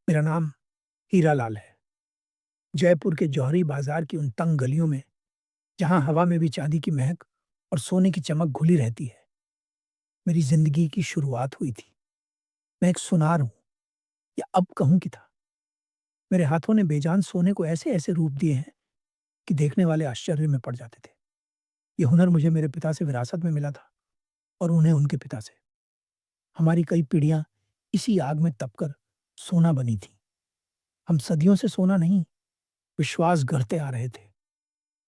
मेरा नाम हीरा लाल है। जयपुर के जौहरी बाजार की उन तंग गलियों में, जहां हवा में भी चांदी की महक और सोने की चमक घुली रहती है, मेरी जिंदगी की शुरुआत हुई थी। मैं एक सुनार हूं, या अब कहूं कि था। मेरे हाथों ने बेजान सोने को ऐसे ऐसे रूप दिए हैं कि देखने वाले आश्चर्य में पड़ जाते थे। ये हुनर मुझे मेरे पिता से विरासत में मिला था, और उन्हें उनके पिता से। हमारी कई पीढ़ियां इसी आग में तपकर सोना बनी थी। हम सदियों से सोना नहीं, विश्वास गढ़ते आ रहे थे।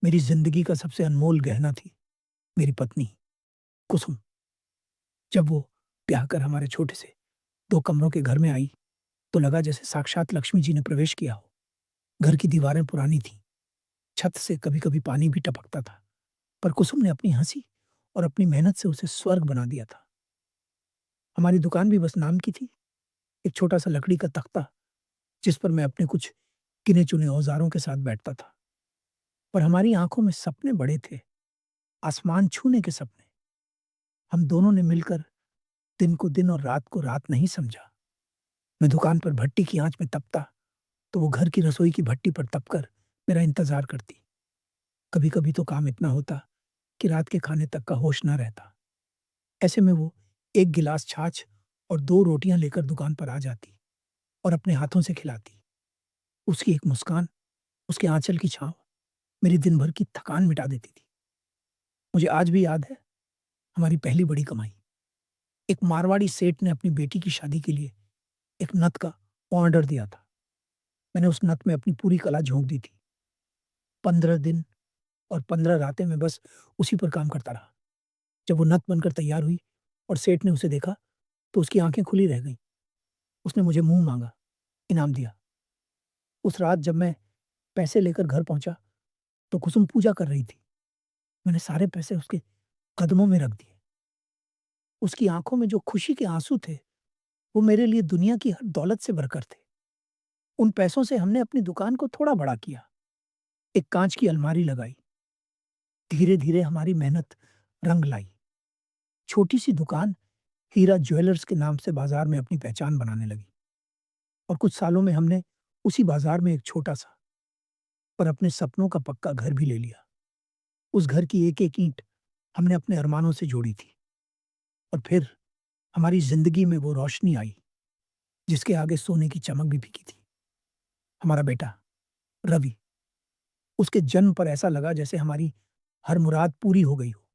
मेरी जिंदगी का सबसे अनमोल गहना थी मेरी पत्नी कुसुम। जब वो ब्याह कर हमारे छोटे से 2 कमरों के घर में आई, तो लगा जैसे साक्षात लक्ष्मी जी ने प्रवेश किया हो। घर की दीवारें पुरानी थीं, छत से कभी-कभी पानी भी टपकता था, पर कुसुम ने अपनी हंसी और अपनी मेहनत से उसे स्वर्ग बना दिया था। हमारी दुकान भी बस नाम की थी, एक छोटा-सा लकड़ी का तख्ता, जिस पर मैं अपने कुछ गिने-चुने औजारों के साथ बैठता था। पर हमारी आंखों में सपने बड़े थे, आसमान छूने के सपने। हम दोनों ने मिलकर दिन को दिन और रात को रात नहीं समझा। मैं दुकान पर भट्टी की आंच में तपता, तो वो घर की रसोई की भट्टी पर तपकर मेरा इंतजार करती। कभी-कभी तो काम इतना होता कि रात के खाने तक का होश न रहता। ऐसे में वो एक गिलास छाछ और 2 रोटियां लेकर दुकान पर आ जाती और अपने हाथों से खिलाती। उसकी एक मुस्कान, उसके आंचल की छाँव मेरी दिन भर की थकान मिटा देती थी। मुझे आज भी याद है, हमारी पहली बड़ी कमाई। एक मारवाड़ी सेठ ने अपनी बेटी की शादी के लिए एक नथ का ऑर्डर दिया था। मैंने उस नथ में अपनी पूरी कला झोंक दी थी। 15 दिन और 15 रातें मैं बस उसी पर काम करता रहा। जब वो नथ बनकर तैयार हुई और सेठ ने उसे देखा, तो उसकी आंखें खुली रह गईं। उसने मुझे मुँह माँगा, इनाम दिया। उस रात जब मैं पैसे लेकर घर पहुँचा, तो कुसुम पूजा कर रही थी। मैंने सारे पैसे उसके कदमों में रख दिए। उसकी आँखों में जो खुशी के आँसू थे, वो मेरे लिए दुनिया की हर दौलत से बढ़कर थे। उन पैसों से हमने अपनी दुकान को थोड़ा बड़ा किया, एक काँच की अलमारी लगाई। धीरे-धीरे हमारी मेहनत रंग लाई। छोटी-सी दुकान हीरा ज्वेलर्स के नाम से बाजार में अपनी पहचान बनाने लगी, और कुछ सालों में हमने उसी बाजार में एक छोटा-सा, पर अपने सपनों का पक्का घर भी ले लिया। उस घर की एक-एक ईंट हमने अपने अरमानों से जोड़ी थी, और फिर हमारी जिंदगी में वो रोशनी आई, जिसके आगे सोने की चमक भी फीकी थी। हमारा बेटा रवि, उसके जन्म पर ऐसा लगा जैसे हमारी हर मुराद पूरी हो गई हो।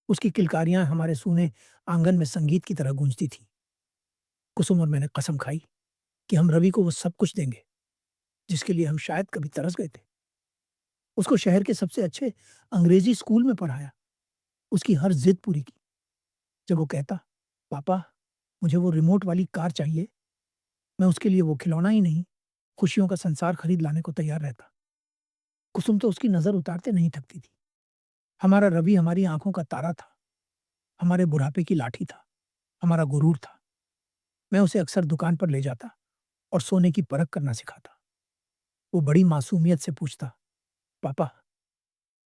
उसकी किलकारियां हमारे सूने आंगन में संगीत की तरह गूंजती थीं। कुसुम और मैंने कसम खाई कि हम रवि को वो सब कुछ देंगे जिसके लिए हम शायद कभी तरस गए थे। उसको शहर के सबसे अच्छे अंग्रेजी स्कूल में पढ़ाया, उसकी हर जिद पूरी की। जब वो कहता, पापा मुझे वो रिमोट वाली कार चाहिए, मैं उसके लिए वो खिलौना ही नहीं, खुशियों का संसार खरीद लाने को तैयार रहता। कुसुम तो उसकी नजर उतारते नहीं थकती थी। हमारा रवि हमारी आंखों का तारा था, हमारे बुढ़ापे की लाठी था, हमारा गुरूर था। मैं उसे अक्सर दुकान पर ले जाता और सोने की परख करना सिखाता। वो बड़ी मासूमियत से पूछता, पापा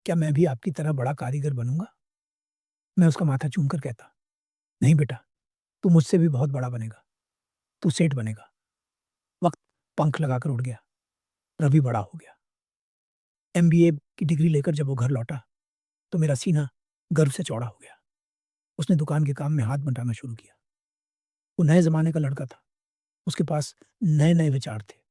क्या मैं भी आपकी तरह बड़ा कारीगर बनूंगा? मैं उसका माथा चूमकर कहता, नहीं बेटा, तू मुझसे भी बहुत बड़ा बनेगा, तू सेठ बनेगा। वक्त पंख लगाकर उड़ गया। रवि बड़ा हो गया। एमबीए की डिग्री लेकर जब वो घर लौटा, तो मेरा सीना गर्व से चौड़ा हो गया। उसने दुकान के काम में हाथ बंटाना शुरू किया। वो नए जमाने का लड़का था, उसके पास नए नए विचार थे।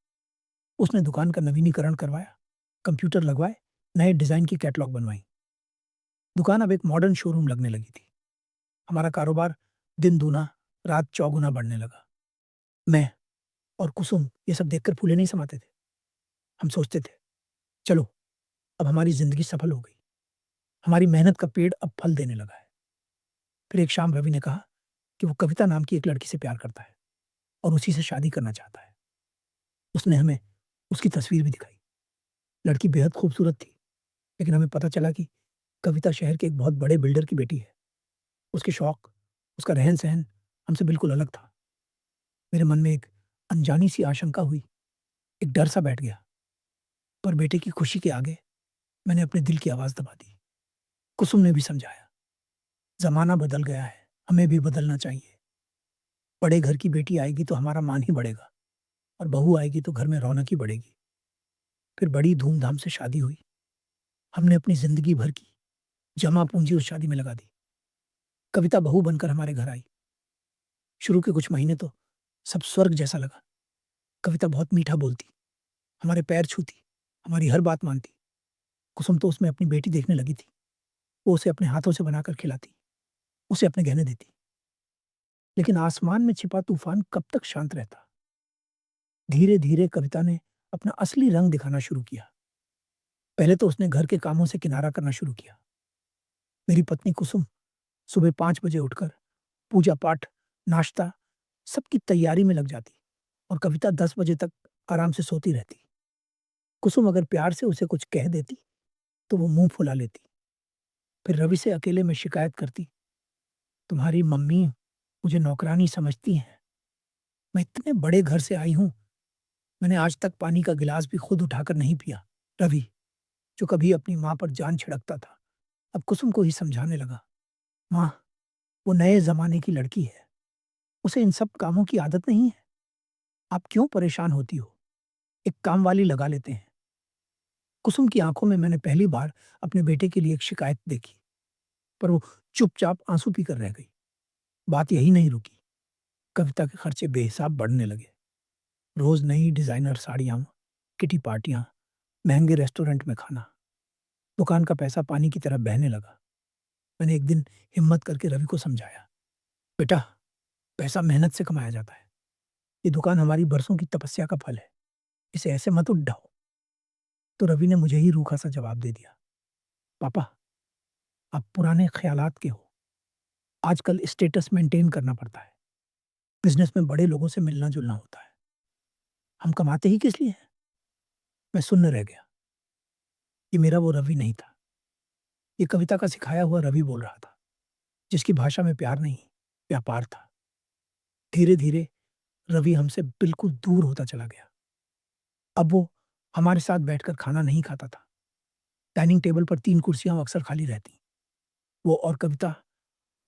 उसने दुकान का नवीनीकरण करवाया, कंप्यूटर लगवाए, नए डिजाइन की कैटलॉग बनवाई। दुकान अब एक मॉडर्न शोरूम लगने लगी थी। हमारा कारोबार दिन दूना रात चौगुना बढ़ने लगा। मैं और कुसुम ये सब देखकर फूले नहीं समाते थे। हम सोचते थे, चलो अब हमारी जिंदगी सफल हो गई, हमारी मेहनत का पेड़ अब फल देने लगा है। फिर एक शाम रवि ने कहा कि वो कविता नाम की एक लड़की से प्यार करता है और उसी से शादी करना चाहता है। उसने हमें उसकी तस्वीर भी दिखाई। लड़की बेहद खूबसूरत थी, लेकिन हमें पता चला कि कविता शहर के एक बहुत बड़े बिल्डर की बेटी है। उसके शौक, उसका रहन-सहन हमसे बिल्कुल अलग था। मेरे मन में एक अनजानी सी आशंका हुई, एक डर सा बैठ गया। पर बेटे की खुशी के आगे मैंने अपने दिल की आवाज़ दबा दी। कुसुम ने भी समझाया, ज़माना बदल गया है, हमें भी बदलना चाहिए। बड़े घर की बेटी आएगी तो हमारा मान ही बढ़ेगा, और बहू आएगी तो घर में रौनक ही बढ़ेगी। फिर बड़ी धूमधाम से शादी हुई। हमने अपनी ज़िंदगी भर की जमा पूँजी उस शादी में लगा दी। कविता बहू बनकर हमारे घर आई। शुरू के कुछ महीने तो सब स्वर्ग जैसा लगा। कविता बहुत मीठा बोलती, हमारे पैर छूती, हमारी हर बात मानती। कुसुम तो उसमें अपनी बेटी देखने लगी थी। वो उसे अपने हाथों से बनाकर खिलाती, उसे अपने गहने देती। लेकिन आसमान में छिपा तूफान कब तक शांत रहता? धीरे-धीरे कविता ने अपना असली रंग दिखाना शुरू किया। पहले तो उसने घर के कामों से किनारा करना शुरू किया। मेरी पत्नी कुसुम सुबह 5 बजे उठकर पूजा-पाठ, नाश्ता सबकी तैयारी में लग जाती और कविता 10 बजे तक आराम से सोती रहती। कुसुम अगर प्यार से उसे कुछ कह देती, तो वो मुँह फुला लेती। फिर रवि से अकेले में शिकायत करती, "तुम्हारी मम्मी मुझे नौकरानी समझती हैं। मैं इतने बड़े घर से आई हूँ, मैंने आज तक पानी का गिलास भी खुद उठाकर नहीं पिया।" रवि, जो कभी अपनी माँ पर जान छिड़कता था, अब कुसुम को ही समझाने लगा, "माँ, वो नए ज़माने की लड़की है। उसे इन सब कामों की आदत नहीं है। आप क्यों परेशान होती हो? एक कामवाली लगा लेते हैं।" कुसुम की आंखों में मैंने पहली बार अपने बेटे के लिए एक शिकायत देखी, पर वो चुपचाप आंसू पीकर रह गई। बात यही नहीं रुकी। कविता के खर्चे बेहिसाब बढ़ने लगे। रोज नई डिजाइनर साड़ियाँ, किटी पार्टियाँ, महंगे रेस्टोरेंट में खाना। दुकान का पैसा पानी की तरह बहने लगा। मैंने एक दिन हिम्मत करके रवि को समझाया, "बेटा, पैसा मेहनत से कमाया जाता है। ये दुकान हमारी बरसों की तपस्या का फल है। इसे ऐसे मत उड़ाओ।" तो रवि ने मुझे ही रूखा सा जवाब दे दिया, "पापा, आप पुराने ख्यालात के हो। आजकल स्टेटस मेंटेन करना पड़ता है। बिजनेस में बड़े लोगों से मिलना जुलना होता है। हम कमाते ही किस लिए हैं?" मैं सुन्न रह गया। ये मेरा वो रवि नहीं था। ये कविता का सिखाया हुआ रवि बोल रहा था, जिसकी भाषा में प्यार नहीं, व्यापार था। धीरे धीरे रवि हमसे बिल्कुल दूर होता चला गया। अब वो हमारे साथ बैठकर खाना नहीं खाता था। डाइनिंग टेबल पर 3 कुर्सियां अक्सर खाली रहती। वो और कविता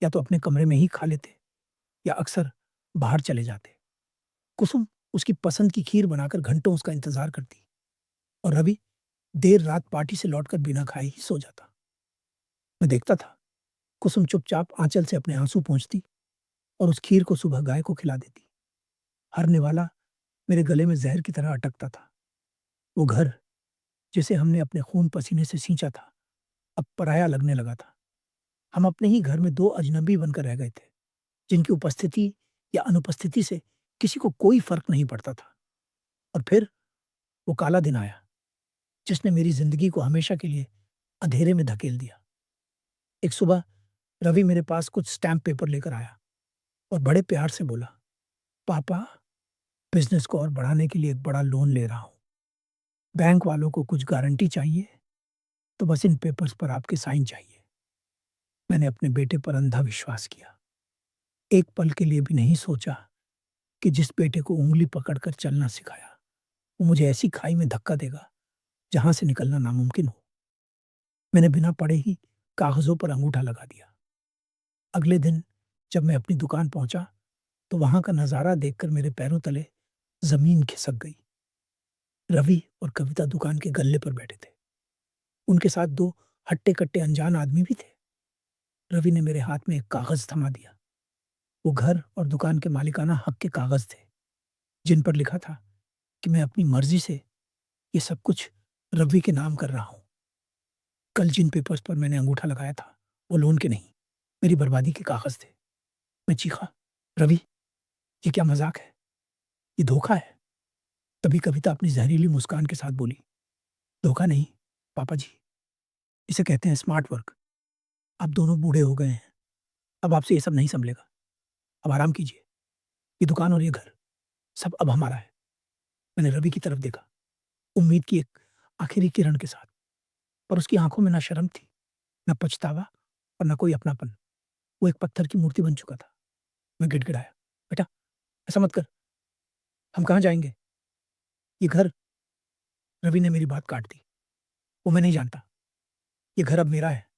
या तो अपने कमरे में ही खा लेते या अक्सर बाहर चले जाते। कुसुम उसकी पसंद की खीर बनाकर घंटों उसका इंतजार करती और रवि देर रात पार्टी से लौटकर बिना खाए ही सो जाता। मैं देखता था, कुसुम चुपचाप आंचल से अपने आंसू पोंछती और उस खीर को सुबह गाय को खिला देती। हर निवाला मेरे गले में जहर की तरह अटकता था। वो घर, जिसे हमने अपने खून पसीने से सींचा था, अब पराया लगने लगा था। हम अपने ही घर में 2 अजनबी बनकर रह गए थे, जिनकी उपस्थिति या अनुपस्थिति से किसी को कोई फ़र्क नहीं पड़ता था। और फिर वो काला दिन आया, जिसने मेरी ज़िंदगी को हमेशा के लिए अंधेरे में धकेल दिया। एक सुबह रवि मेरे पास कुछ स्टैम्प पेपर लेकर आया और बड़े प्यार से बोला, "पापा, बिज़नेस को और बढ़ाने के लिए एक बड़ा लोन ले रहा हूँ। बैंक वालों को कुछ गारंटी चाहिए, तो बस इन पेपर्स पर आपके साइन चाहिए।" मैंने अपने बेटे पर अंधा विश्वास किया। एक पल के लिए भी नहीं सोचा कि जिस बेटे को उँगली पकड़कर चलना सिखाया, वो मुझे ऐसी खाई में धक्का देगा, जहाँ से निकलना नामुमकिन हो। मैंने बिना पढ़े ही कागज़ों पर अंगूठा लगा दिया। अगले दिन जब मैं अपनी दुकान पहुँचा, तो वहाँ का नज़ारा देखकर मेरे पैरों तले ज़मीन खिसक गई। रवि और कविता दुकान के गल्ले पर बैठे थे। उनके साथ 2 हट्टे-कट्टे अनजान आदमी भी थे। रवि ने मेरे हाथ में एक कागज़ थमा दिया। वो घर और दुकान के मालिकाना हक के कागज़ थे, जिन पर लिखा था कि मैं अपनी मर्ज़ी से ये सब कुछ रवि के नाम कर रहा हूँ। कल जिन पेपर्स पर मैंने अंगूठा लगाया था, वो लोन के नहीं, मेरी बर्बादी के कागज़ थे। मैं चीखा, "रवि, ये क्या मज़ाक है? ये धोखा है।" तभी कविता अपनी ज़हरीली मुस्कान के साथ बोली, "धोखा नहीं, पापा जी, इसे कहते हैं स्मार्ट वर्क। आप दोनों बूढ़े हो गए हैं, अब आपसे ये सब नहीं सँभलेगा। अब आराम कीजिए। ये दुकान और ये घर, सब अब हमारा है।" मैंने रवि की तरफ देखा, उम्मीद की एक आखिरी किरण के साथ, पर उसकी आँखों में ना शर्म थी, ना पछतावा और ना कोई अपनापन। वो एक पत्थर की मूर्ति बन चुका था। मैं गिड़गिड़ाया, "बेटा, ऐसा मत कर। हम कहाँ जाएँगे? ये घर।" रवि ने मेरी बात काट दी, "वो मैं नहीं जानता। ये घर अब मेरा है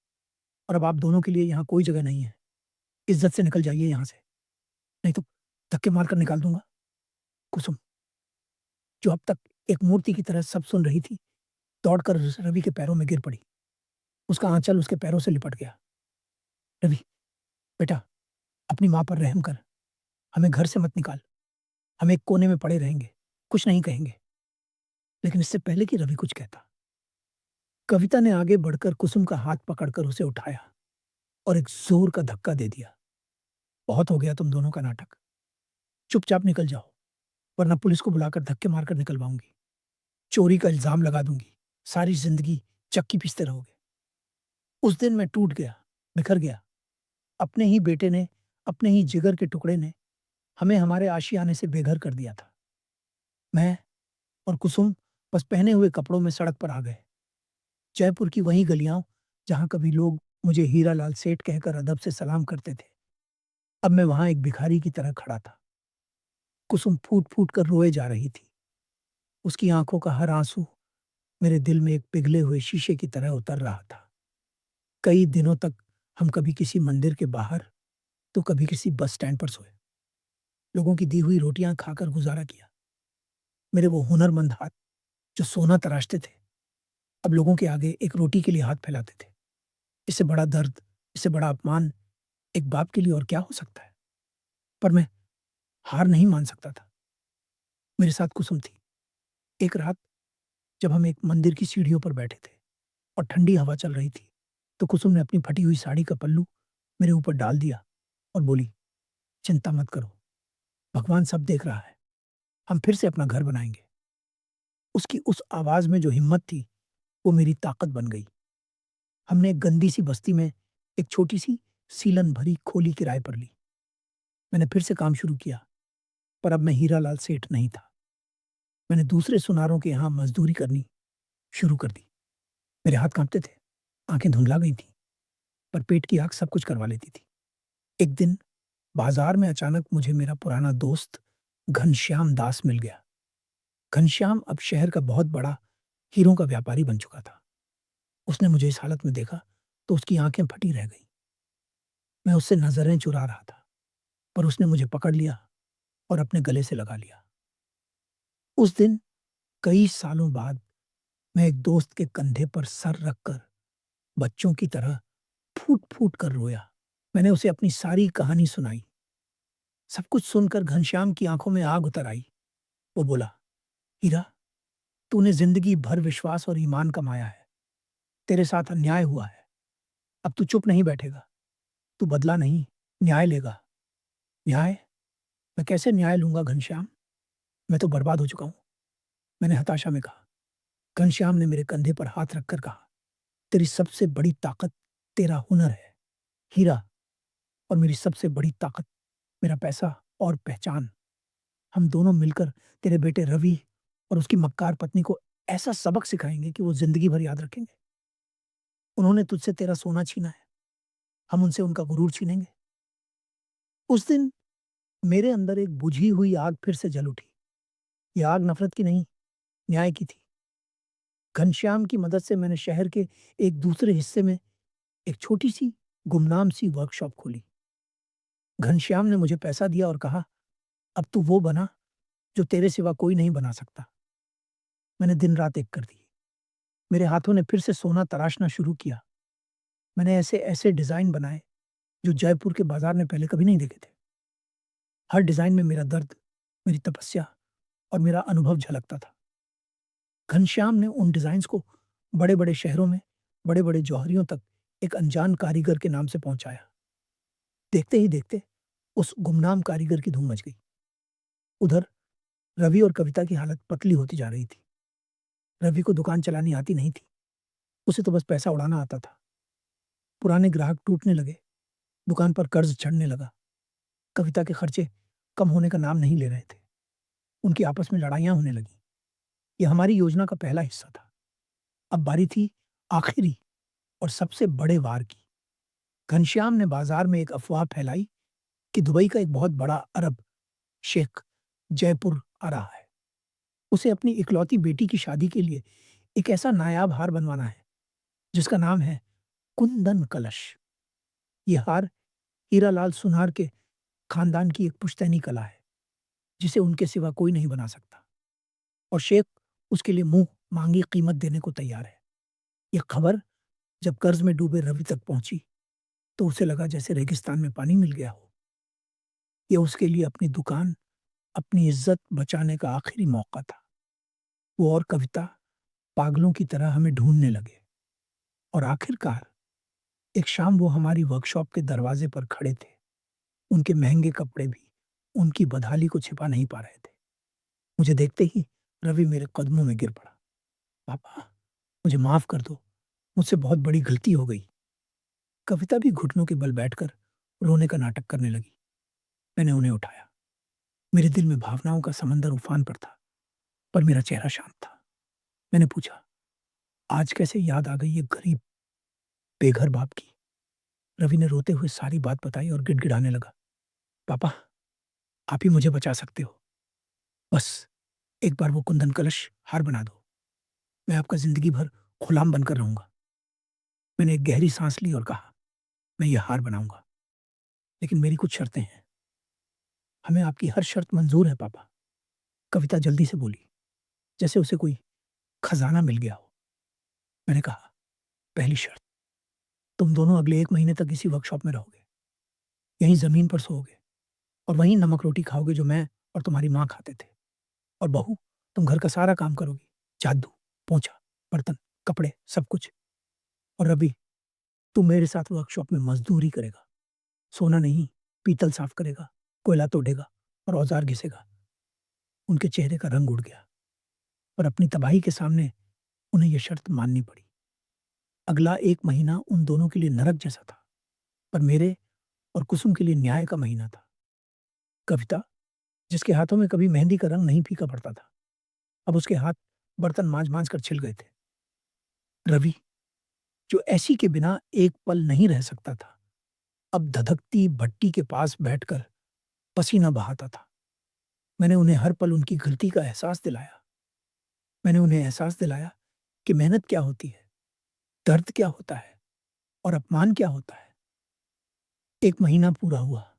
और अब आप दोनों के लिए यहाँ कोई जगह नहीं है। इज़्ज़त से निकल जाइए यहाँ से, नहीं तो धक्के मारकर निकाल दूँगा।" कुसुम, जो अब तक एक मूर्ति की तरह सब सुन रही थी, दौड़कर रवि के पैरों में गिर पड़ी। उसका आंचल उसके पैरों से लिपट गया। "रवि, बेटा, अपनी माँ पर रहम कर। हमें घर से मत निकाल। हम एक कोने में पड़े रहेंगे, कुछ नहीं कहेंगे।" लेकिन इससे पहले कि रवि कुछ कहता, कविता ने आगे बढ़कर कुसुम का हाथ पकड़कर उसे उठाया और एक जोर का धक्का दे दिया। "बहुत हो गया तुम दोनों का नाटक। चुपचाप निकल जाओ, वरना पुलिस को बुलाकर धक्के मारकर निकलवाऊंगी। चोरी का इल्जाम लगा दूंगी। सारी जिंदगी चक्की पीसते रहोगे।" उस दिन मैं टूट गया, बिखर गया। अपने ही बेटे ने, अपने ही जिगर के टुकड़े ने हमें हमारे आशियाने से बेघर कर दिया था। मैं और कुसुम बस पहने हुए कपड़ों में सड़क पर आ गए। जयपुर की वही गलियां जहां कभी लोग मुझे हीरालाल सेठ कहकर अदब से सलाम करते थे, अब मैं वहां एक भिखारी की तरह खड़ा था। कुसुम फूट फूट कर रोए जा रही थी। उसकी आंखों का हर आंसू मेरे दिल में एक पिघले हुए शीशे की तरह उतर रहा था। कई दिनों तक हम कभी किसी मंदिर के बाहर, तो कभी किसी बस स्टैंड पर सोए। लोगों की दी हुई रोटियां खाकर गुजारा किया। मेरे वो हुनरमंद हाथ जो सोना तराशते थे, अब लोगों के आगे एक रोटी के लिए हाथ फैलाते थे। इससे बड़ा दर्द, इससे बड़ा अपमान एक बाप के लिए और क्या हो सकता है? पर मैं हार नहीं मान सकता था। मेरे साथ कुसुम थी। एक रात जब हम एक मंदिर की सीढ़ियों पर बैठे थे और ठंडी हवा चल रही थी, तो कुसुम ने अपनी फटी हुई साड़ी का पल्लू मेरे ऊपर डाल दिया और बोली, "चिंता मत करो, भगवान सब देख रहा है। हम फिर से अपना घर बनाएंगे।" उसकी उस आवाज में जो हिम्मत थी, वो मेरी ताकत बन गई। हमने एक गंदी सी बस्ती में एक छोटी सी सीलन भरी खोली किराए पर ली। मैंने फिर से काम शुरू किया, पर अब मैं हीरालाल सेठ नहीं था। मैंने दूसरे सुनारों के यहाँ मजदूरी करनी शुरू कर दी। मेरे हाथ कांपते थे, आंखें धुंधला गई थीं, पर पेट की आग सब कुछ करवा लेती थी। एक दिन बाजार में अचानक मुझे मेरा पुराना दोस्त घनश्याम दास मिल गया। घनश्याम अब शहर का बहुत बड़ा हीरों का व्यापारी बन चुका था। उसने मुझे इस हालत में देखा तो उसकी आंखें फटी रह गईं। मैं उससे नजरें चुरा रहा था, पर उसने मुझे पकड़ लिया और अपने गले से लगा लिया। उस दिन कई सालों बाद मैं एक दोस्त के कंधे पर सर रखकर बच्चों की तरह फूट-फूट कर रोया। मैंने उसे अपनी सारी कहानी सुनाई। सब कुछ सुनकर घनश्याम की आंखों में आग उतर आई। वो बोला, "हीरा, तूने जिंदगी भर विश्वास और ईमान कमाया है। तेरे साथ अन्याय हुआ है। अब तू चुप नहीं बैठेगा। तू बदला नहीं, न्याय लेगा।" "न्याय? मैं कैसे न्याय लूंगा घनश्याम? मैं तो बर्बाद हो चुका हूं।" मैंने हताशा में कहा। घनश्याम ने मेरे कंधे पर हाथ रखकर कहा, "तेरी सबसे बड़ी ताकत तेरा हुनर है, हीरा, और मेरी सबसे बड़ी ताकत मेरा पैसा और पहचान। हम दोनों मिलकर तेरे बेटे रवि और उसकी मक्कार पत्नी को ऐसा सबक सिखाएंगे कि वो जिंदगी भर याद रखेंगे। उन्होंने तुझसे तेरा सोना छीना है, हम उनसे उनका गुरूर छीनेंगे।" उस दिन मेरे अंदर एक बुझी हुई आग फिर से जल उठी। ये आग नफरत की नहीं, न्याय की थी। घनश्याम की मदद से मैंने शहर के एक दूसरे हिस्से में एक छोटी सी गुमनाम सी वर्कशॉप खोली। घनश्याम ने मुझे पैसा दिया और कहा, "अब तू वो बना जो तेरे सिवा कोई नहीं बना सकता।" मैंने दिन रात एक कर दी। मेरे हाथों ने फिर से सोना तराशना शुरू किया। मैंने ऐसे ऐसे डिजाइन बनाए जो जयपुर के बाजार में पहले कभी नहीं देखे थे। हर डिजाइन में मेरा दर्द, मेरी तपस्या और मेरा अनुभव झलकता था। घनश्याम ने उन डिजाइन्स को बड़े बड़े शहरों में, बड़े बड़े जौहरियों तक एक अनजान कारीगर के नाम से पहुंचाया। देखते ही देखते उस गुमनाम कारीगर की धूम मच गई। उधर रवि और कविता की हालत पतली होती जा रही थी। रवि को दुकान चलानी आती नहीं थी, उसे तो बस पैसा उड़ाना आता था। पुराने ग्राहक टूटने लगे, दुकान पर कर्ज चढ़ने लगा। कविता के खर्चे कम होने का नाम नहीं ले रहे थे। उनकी आपस में लड़ाइयां होने लगी। यह हमारी योजना का पहला हिस्सा था। अब बारी थी आखिरी और सबसे बड़े वार की। घनश्याम ने बाजार में एक अफवाह फैलाई कि दुबई का एक बहुत बड़ा अरब शेख जयपुर आ रहा है। उसे अपनी इकलौती बेटी की शादी के लिए एक ऐसा नायाब हार बनवाना है जिसका नाम है कुंदन कलश। ये हार हीरालाल सुनार के खानदान की एक पुश्तैनी कला है जिसे उनके सिवा कोई नहीं बना सकता। और शेख उसके लिए मुंह मांगी कीमत देने को तैयार है। ये खबर जब कर्ज में डूबे रवि तक पहुंची तो उसे लगा जैसे रेगिस्तान में पानी मिल गया हो। ये उसके लिए अपनी दुकान, अपनी इज्जत बचाने का आखिरी मौका था। वो और कविता पागलों की तरह हमें ढूंढने लगे और आखिरकार एक शाम वो हमारी वर्कशॉप के दरवाजे पर खड़े थे। उनके महंगे कपड़े भी उनकी बदहाली को छिपा नहीं पा रहे थे। मुझे देखते ही रवि मेरे कदमों में गिर पड़ा। पापा, मुझे माफ कर दो, मुझसे बहुत बड़ी गलती हो गई। कविता भी घुटनों के बल बैठकर रोने का नाटक करने लगी। मैंने उन्हें उठाया। मेरे दिल में भावनाओं का समंदर उफान पर था, पर मेरा चेहरा शांत था। मैंने पूछा, आज कैसे याद आ गई ये गरीब बेघर बाप की? रवि ने रोते हुए सारी बात बताई और गिड़गिड़ाने लगा। पापा, आप ही मुझे बचा सकते हो। बस एक बार वो कुंदन कलश हार बना दो। मैं आपका जिंदगी भर गुलाम बनकर रहूंगा। मैंने एक गहरी सांस ली और कहा, मैं ये हार बनाऊंगा, लेकिन मेरी कुछ शर्तें हैं। हमें आपकी हर शर्त मंजूर है पापा। कविता जल्दी से बोली, जैसे उसे कोई खजाना मिल गया हो। मैंने कहा, पहली शर्त, तुम दोनों अगले 1 महीने तक इसी वर्कशॉप में रहोगे। यहीं जमीन पर सोओगे और वहीं नमक रोटी खाओगे जो मैं और तुम्हारी माँ खाते थे। और बहू, तुम घर का सारा काम करोगी, जादू, पोंछा, बर्तन, कपड़े, सब कुछ। और रवि, तू मेरे साथ वर्कशॉप में मजदूरी करेगा। सोना नहीं, पीतल साफ करेगा, कोयला तोड़ेगा और औजार घिसेगा। उनके चेहरे का रंग उड़ गया, पर अपनी तबाही के सामने उन्हें यह शर्त माननी पड़ी। अगला 1 महीना उन दोनों के लिए नरक जैसा था, पर मेरे और कुसुम के लिए न्याय का महीना था। कविता, जिसके हाथों में कभी मेहंदी का रंग नहीं फीका पड़ता था, अब उसके हाथ बर्तन मांज मांज कर छिल गए थे। रवि, जो ऐसी के बिना एक पल नहीं रह सकता था, अब धधकती भट्टी के पास बैठकर पसीना बहाता था। मैंने उन्हें हर पल उनकी गलती का एहसास दिलाया। मैंने उन्हें एहसास दिलाया कि मेहनत क्या होती है, दर्द क्या होता है और अपमान क्या होता है। 1 महीना पूरा हुआ।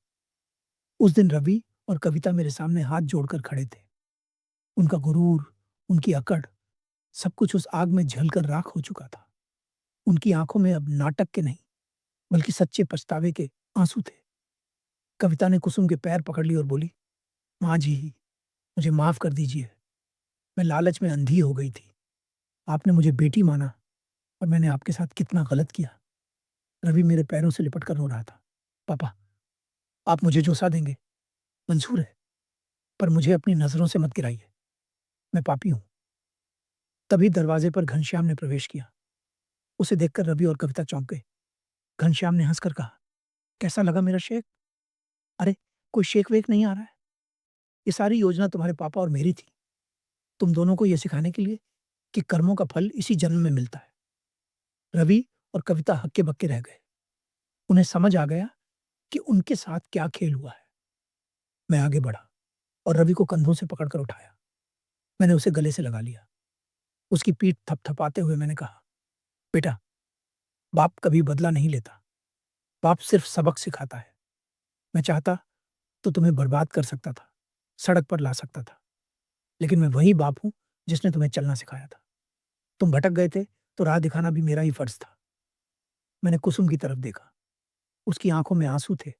उस दिन रवि और कविता मेरे सामने हाथ जोड़कर खड़े थे। उनका गुरूर, उनकी अकड़, सब कुछ उस आग में जलकर राख हो चुका था। उनकी आंखों में अब नाटक के नहीं, बल्कि सच्चे पछतावे के आंसू थे। कविता ने कुसुम के पैर पकड़ लिए और बोली, माँ जी, मुझे माफ कर दीजिए। मैं लालच में अंधी हो गई थी। आपने मुझे बेटी माना और मैंने आपके साथ कितना गलत किया। रवि मेरे पैरों से लिपट कर रो रहा था। पापा, आप मुझे जो सा देंगे मंजूर है, पर मुझे अपनी नजरों से मत गिराइए। मैं पापी हूं। तभी दरवाजे पर घनश्याम ने प्रवेश किया। उसे देखकर रवि और कविता चौंक गए। घनश्याम ने हंसकर कहा, कैसा लगा मेरा शेख? अरे, कोई शेख वेख नहीं आ रहा है। ये सारी योजना तुम्हारे पापा और मेरी थी, तुम दोनों को यह सिखाने के लिए कि कर्मों का फल इसी जन्म में मिलता है। रवि और कविता हक्के बक्के रह गए। उन्हें समझ आ गया कि उनके साथ क्या खेल हुआ है। मैं आगे बढ़ा और रवि को कंधों से पकड़कर उठाया। मैंने उसे गले से लगा लिया। उसकी पीठ थपथपाते हुए मैंने कहा, बेटा, बाप कभी बदला नहीं लेता। बाप सिर्फ सबक सिखाता है। मैं चाहता तो तुम्हें बर्बाद कर सकता था, सड़क पर ला सकता था, लेकिन मैं वही बाप हूं जिसने तुम्हें चलना सिखाया था। तुम भटक गए थे तो राह दिखाना भी मेरा ही फर्ज था। मैंने कुसुम की तरफ देखा। उसकी आंखों में आंसू थे,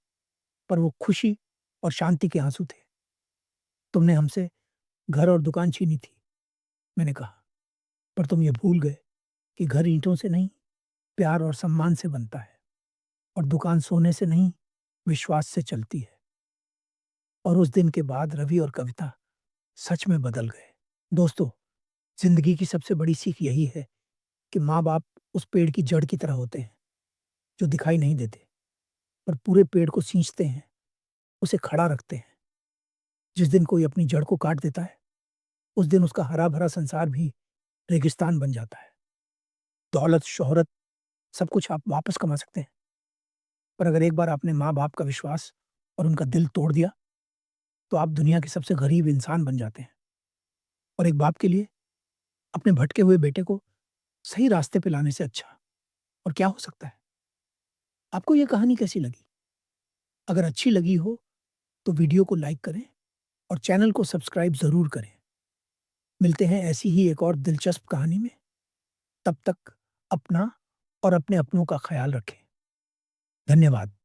पर वो खुशी और शांति के आंसू थे। तुमने हमसे घर और दुकान छीनी थी, मैंने कहा, पर तुम ये भूल गए कि घर ईंटों से नहीं, प्यार और सम्मान से बनता है, और दुकान सोने से नहीं, विश्वास से चलती है। और उस दिन के बाद रवि और कविता सच में बदल गए। दोस्तों, जिंदगी की सबसे बड़ी सीख यही है कि माँ बाप उस पेड़ की जड़ की तरह होते हैं जो दिखाई नहीं देते, पर पूरे पेड़ को सींचते हैं, उसे खड़ा रखते हैं। जिस दिन कोई अपनी जड़ को काट देता है, उस दिन उसका हरा भरा संसार भी रेगिस्तान बन जाता है। दौलत, शोहरत, सब कुछ आप वापस कमा सकते हैं, पर अगर एक बार आपने माँ बाप का विश्वास और उनका दिल तोड़ दिया, तो आप दुनिया के सबसे गरीब इंसान बन जाते हैं। और एक बाप के लिए अपने भटके हुए बेटे को सही रास्ते पे लाने से अच्छा और क्या हो सकता है? आपको ये कहानी कैसी लगी? अगर अच्छी लगी हो तो वीडियो को लाइक करें और चैनल को सब्सक्राइब जरूर करें। मिलते हैं ऐसी ही एक और दिलचस्प कहानी में। तब तक अपना और अपने अपनों का ख्याल रखें। धन्यवाद।